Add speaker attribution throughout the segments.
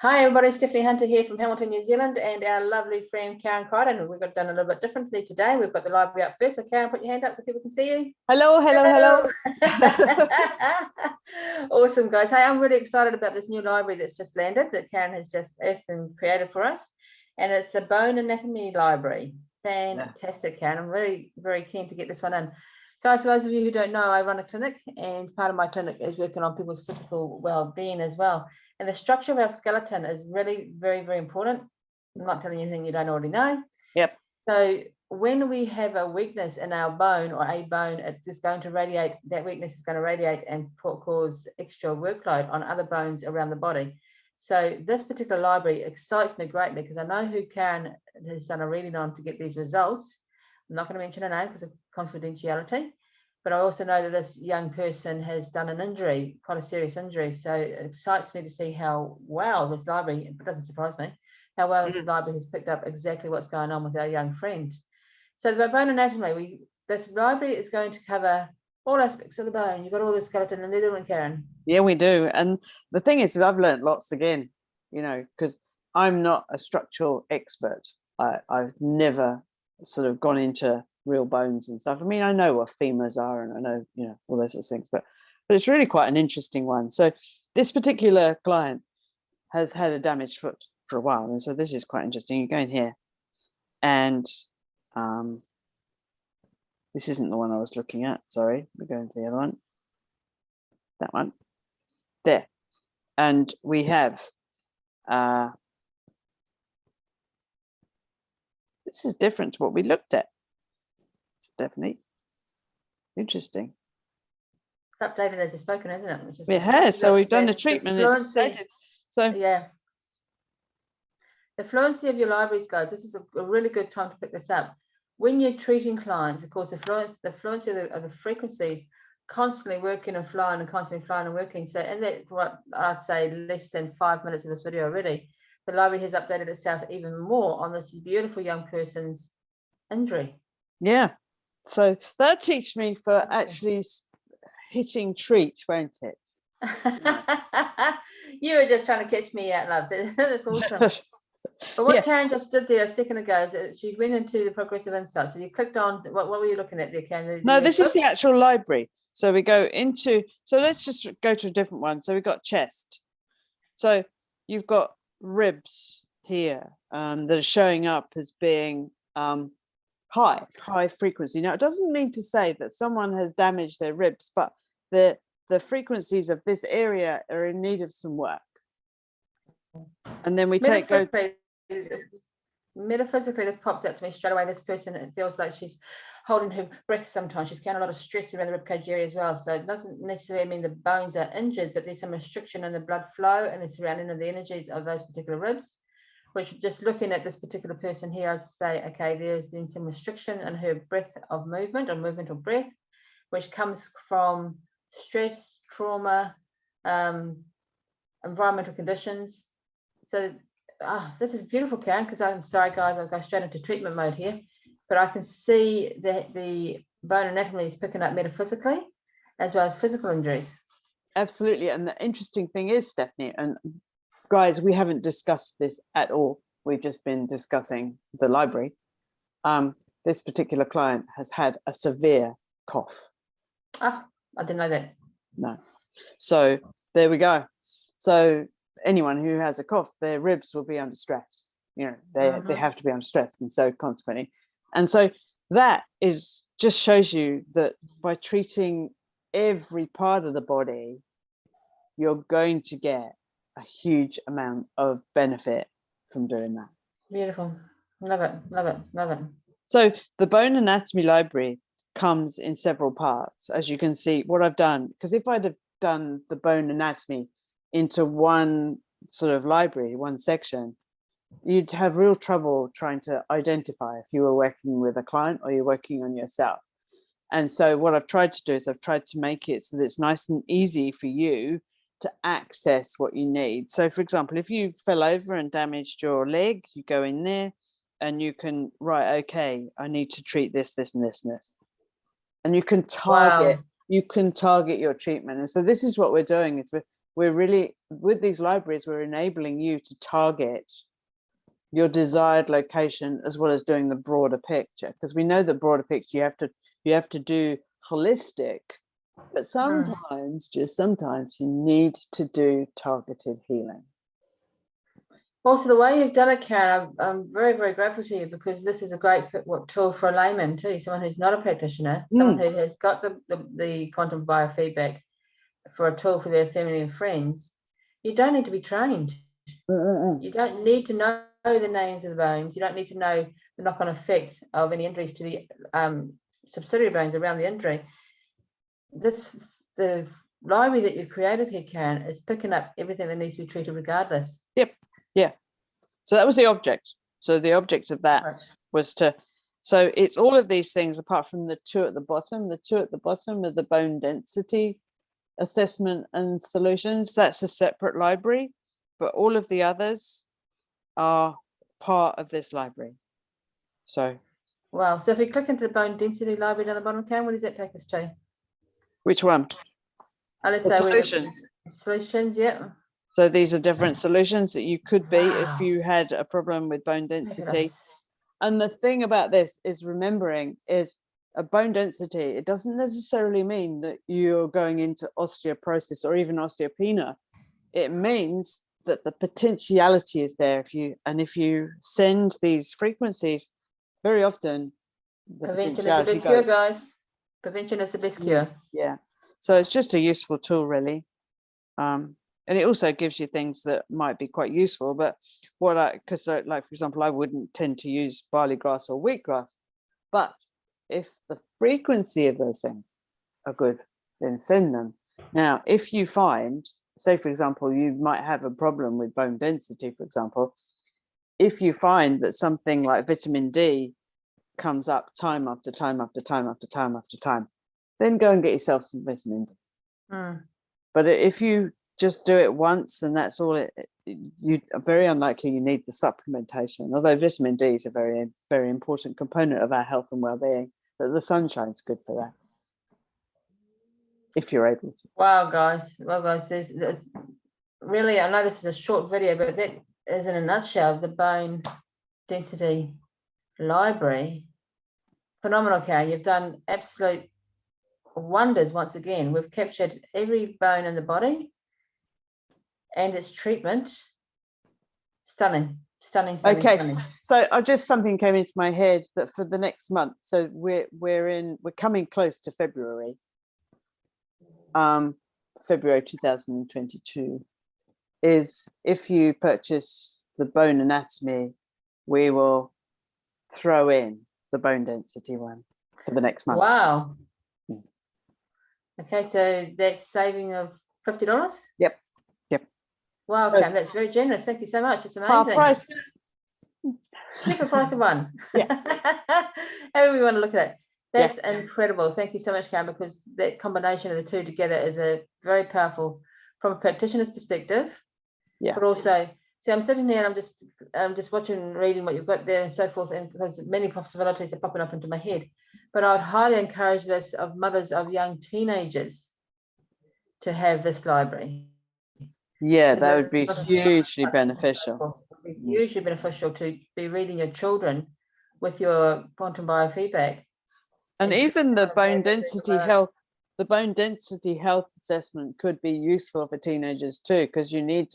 Speaker 1: Hi everybody, Stephanie Hunter here from Hamilton, New Zealand, and our lovely friend Karen Crichton. We've got done a little bit differently today. We've got the library up first. So Karen, put your hand up so people can see you.
Speaker 2: Hello.
Speaker 1: Awesome, guys. Hey, I'm really excited about this new library that's just landed that Karen has just asked and created for us. And it's the Bone Anatomy Library. Fantastic, Karen. I'm very, very keen to get this one in. Guys, for those of you who don't know, I run a clinic, and part of my clinic is working on people's physical well-being as well. And the structure of our skeleton is really very, very important. I'm not telling you anything you don't already know.
Speaker 2: Yep.
Speaker 1: So when we have a weakness in our bone or a bone, it's going to radiate, that weakness is going to radiate and cause extra workload on other bones around the body. So this particular library excites me greatly because I know who Karen has done a reading on to get these results. I'm not going to mention her name because of confidentiality, but I also know that this young person has done an injury, quite a serious injury. So it excites me to see how well this library, it doesn't surprise me, how well this library has picked up exactly what's going on with our young friend. So the bone anatomy, this library is going to cover all aspects of the bone. You've got all the skeleton and the other one, Karen.
Speaker 2: Yeah, we do. And the thing is I've learned lots again, because I'm not a structural expert. I've never sort of gone into real bones and stuff. I mean, I know what femurs are and I know, all those sorts of things, but it's really quite an interesting one. So this particular client has had a damaged foot for a while. And so this is quite interesting. You go in here and this isn't the one I was looking at. Sorry, we're going to the other one. That one. There. And we have this is different to what we looked at. It's definitely interesting.
Speaker 1: It's updated as it's spoken, isn't it? Which is
Speaker 2: it has. So we've done the treatment.
Speaker 1: So yeah. The fluency of your libraries, guys, this is a really good time to pick this up. When you're treating clients, of course, the fluency of the frequencies constantly working and flowing and constantly flowing and working. So in that, what I'd say less than 5 minutes of this video already, the library has updated itself even more on this beautiful young person's injury.
Speaker 2: Yeah. So that'll teach me for actually hitting treat, won't it?
Speaker 1: You were just trying to catch me out, love. That's awesome. But what Karen just did there a second ago is she went into the progressive insight. So you clicked on, what were you looking at there, Karen?
Speaker 2: No, this is the actual library. So we go into, so let's just go to a different one. So we've got chest. So you've got ribs here that are showing up as being high frequency. Now, it doesn't mean to say that someone has damaged their ribs, but the frequencies of this area are in need of some work. And then we
Speaker 1: metaphysically, this pops out to me straight away. This person, it feels like she's holding her breath sometimes. She's carrying a lot of stress around the ribcage area as well. So it doesn't necessarily mean the bones are injured, but there's some restriction in the blood flow and the surrounding of the energies of those particular ribs. Which, just looking at this particular person here, I'd say, okay, there's been some restriction in her breath of movement or movement of breath, which comes from stress, trauma, environmental conditions. So this is beautiful, Karen, because I'm sorry, guys, I'll go straight into treatment mode here, but I can see that the bone anatomy is picking up metaphysically as well as physical injuries. Absolutely.
Speaker 2: And the interesting thing is, Stephanie, and guys, we haven't discussed this at all. We've just been discussing the library. This particular client has had a severe cough.
Speaker 1: I didn't know that.
Speaker 2: No. So there we go. So anyone who has a cough, their ribs will be under stress. They have to be under stress, and so consequently. And so that just shows you that by treating every part of the body, you're going to get a huge amount of benefit from doing that.
Speaker 1: Beautiful. Love it, love it, love it.
Speaker 2: So the bone anatomy library comes in several parts, as you can see. What I've done, because if I'd have done the bone anatomy into one sort of library, one section, you'd have real trouble trying to identify if you were working with a client or you're working on yourself. And so what I've tried to do is I've tried to make it so that it's nice and easy for you to access what you need. So for example, if you fell over and damaged your leg, you go in there and you can write, okay, I need to treat this, this, and this, and this. And you can target, you can target your treatment. And so this is what we're doing, is we're really, with these libraries, we're enabling you to target your desired location as well as doing the broader picture, because we know the broader picture you have to do holistic, but sometimes, just sometimes, you need to do targeted healing.
Speaker 1: Also, the way you've done it, Karen, I'm very, very grateful to you, because this is a great tool for a layman too, someone who's not a practitioner, someone who has got the quantum biofeedback for a tool for their family and friends. You don't need to be trained. You don't need to know the names of the bones. You don't need to know the knock-on effect of any injuries to the subsidiary bones around the injury. The library that you've created here, Karen, is picking up everything that needs to be treated regardless.
Speaker 2: Yep. Yeah. So that was the object. So the object of that was to, so it's all of these things apart from the two at the bottom. The two at the bottom are the bone density assessment and solutions. That's a separate library, but all of the others are part of this library. So
Speaker 1: wow. So if we click into the bone density library down the bottom, Karen, what does that take us to?
Speaker 2: which one?
Speaker 1: Let's
Speaker 2: The
Speaker 1: say
Speaker 2: solution.
Speaker 1: Solutions, yeah.
Speaker 2: So these are different solutions that you could be if you had a problem with bone density. And the thing about this is remembering is a bone density, it doesn't necessarily mean that you're going into osteoporosis or even osteopenia. It means that the potentiality is there. If you send these frequencies, very often
Speaker 1: Prevention is the best cure, guys. Prevention is the best cure.
Speaker 2: Yeah. So it's just a useful tool, really. And it also gives you things that might be quite useful, but because like, for example, I wouldn't tend to use barley grass or wheatgrass, but if the frequency of those things are good, then send them. Now, if you find, say, for example, you might have a problem with bone density, for example, if you find that something like vitamin D comes up time after time after time after time after time, then go and get yourself some vitamin D. But if you just do it once and that's all you are very unlikely you need the supplementation, although vitamin D is a very, very important component of our health and well-being, but the sunshine's good for that if you're able to.
Speaker 1: Wow, guys. Well, guys, there's really, I know this is a short video, but that is in a nutshell the bone density library. Phenomenal, Karen. You've done absolute wonders once again. We've captured every bone in the body and its treatment. Stunning.
Speaker 2: Okay, so something came into my head that for the next month, so we're coming close to February, February 2022, is if you purchase the bone anatomy, we will throw in the bone density one for the next month.
Speaker 1: Wow. Okay, so that's saving of $50.
Speaker 2: Yep.
Speaker 1: Wow, Cam, that's very generous. Thank you so much. It's amazing.
Speaker 2: Half price.
Speaker 1: Check the price of one.
Speaker 2: Yeah.
Speaker 1: However we want to look at it. That's incredible. Thank you so much, Karen, because that combination of the two together is a very powerful, from a practitioner's perspective. Yeah. But also, see, I'm sitting there and I'm just watching, reading what you've got there and so forth, and because many possibilities are popping up into my head. But I would highly encourage this of mothers of young teenagers to have this library.
Speaker 2: Yeah, that would be hugely beneficial.
Speaker 1: It would be hugely beneficial to be reading your children with your quantum biofeedback.
Speaker 2: And even the bone density health, assessment could be useful for teenagers too, because they need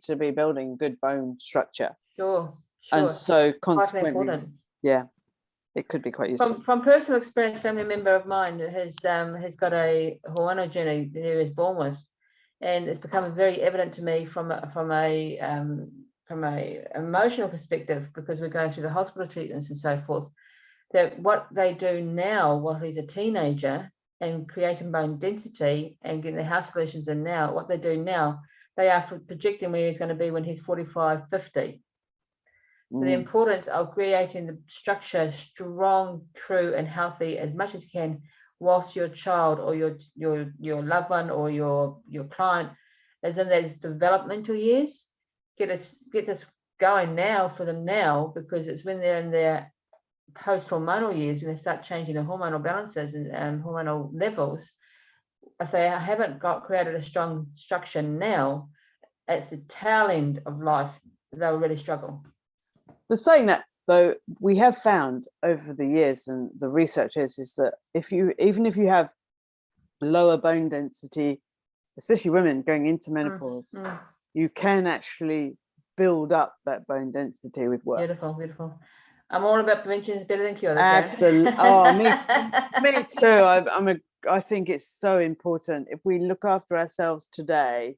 Speaker 2: to be building good bone structure.
Speaker 1: Sure.
Speaker 2: And so consequently, it could be quite useful.
Speaker 1: From personal experience, a family member of mine has got a hormonal journey he was born with, and it's become very evident to me from a emotional perspective, because we're going through the hospital treatments and so forth, that what they do now while he's a teenager and creating bone density and getting the house solutions in now, what they do now, they are projecting where he's going to be when he's 45, 50. So the importance of creating the structure strong, true, and healthy as much as you can, whilst your child or your loved one or your client is in those developmental years. Get this going now for them now, because it's when they're in their post-hormonal years, when they start changing the hormonal balances and hormonal levels, if they haven't created a strong structure now, it's the tail end of life they'll really struggle.
Speaker 2: The saying that, though, we have found over the years, and the research is that even if you have lower bone density, especially women going into menopause, you can actually build up that bone density with work.
Speaker 1: Beautiful, beautiful. I'm all about prevention is better than cure.
Speaker 2: Absolutely. Oh, me too. I think it's so important. If we look after ourselves today,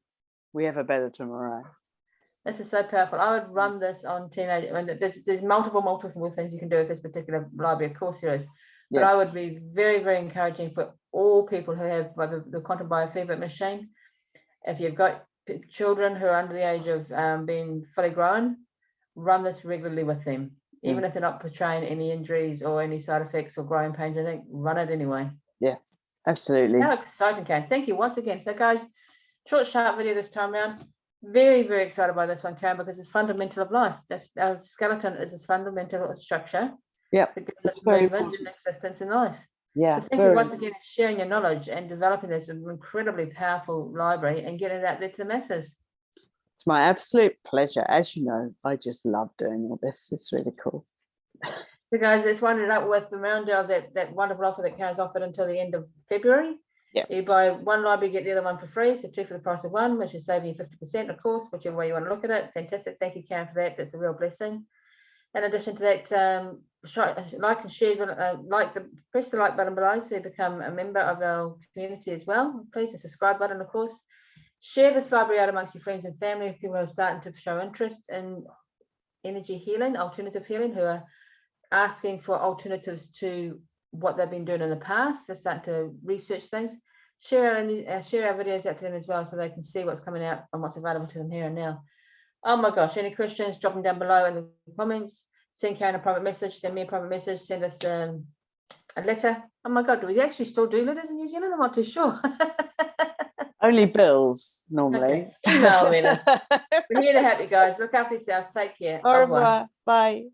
Speaker 2: we have a better tomorrow.
Speaker 1: This is so powerful. I would run this on teenage. I mean, there's multiple things you can do with this particular library course series. But I would be very, very encouraging for all people who have the Quantum BioFeedback machine. If you've got children who are under the age of being fully grown, run this regularly with them. Even if they're not portraying any injuries or any side effects or growing pains, I think run it anyway.
Speaker 2: Yeah, absolutely.
Speaker 1: How exciting, Karen. Thank you once again. So guys, short, sharp video this time around. Very, very excited by this one, Karen, because it's fundamental of life. Our skeleton is its fundamental structure.
Speaker 2: Yeah,
Speaker 1: that gives us movement and existence in life. So thank you once again for sharing your knowledge and developing this incredibly powerful library and getting it out there to the masses.
Speaker 2: It's my absolute pleasure. As you know, I just love doing all this. It's really cool.
Speaker 1: So guys, let's wind it up with the remainder of that wonderful offer that Karen's offered until the end of February.
Speaker 2: Yeah.
Speaker 1: You buy one library, get the other one for free. So 2 for the price of one, which is saving you 50%, of course, whichever way you want to look at it. Fantastic. Thank you, Karen, for that. That's a real blessing. In addition to that, like and share, press the like button below so you become a member of our community as well. Please, the subscribe button, of course. Share this library out amongst your friends and family if people are starting to show interest in energy healing, alternative healing, who are asking for alternatives to what they've been doing in the past. They're starting to research things. Share our videos out to them as well so they can see what's coming out and what's available to them here and now. Oh my gosh, any questions, drop them down below in the comments. Send Karen a private message, send me a private message, send us a letter. Oh my God, do we actually still do letters in New Zealand? I'm not too sure.
Speaker 2: Only bills, normally.
Speaker 1: Okay. Email letters. We're here to help you guys. Look after yourselves. Take care.
Speaker 2: Au revoir. Bye.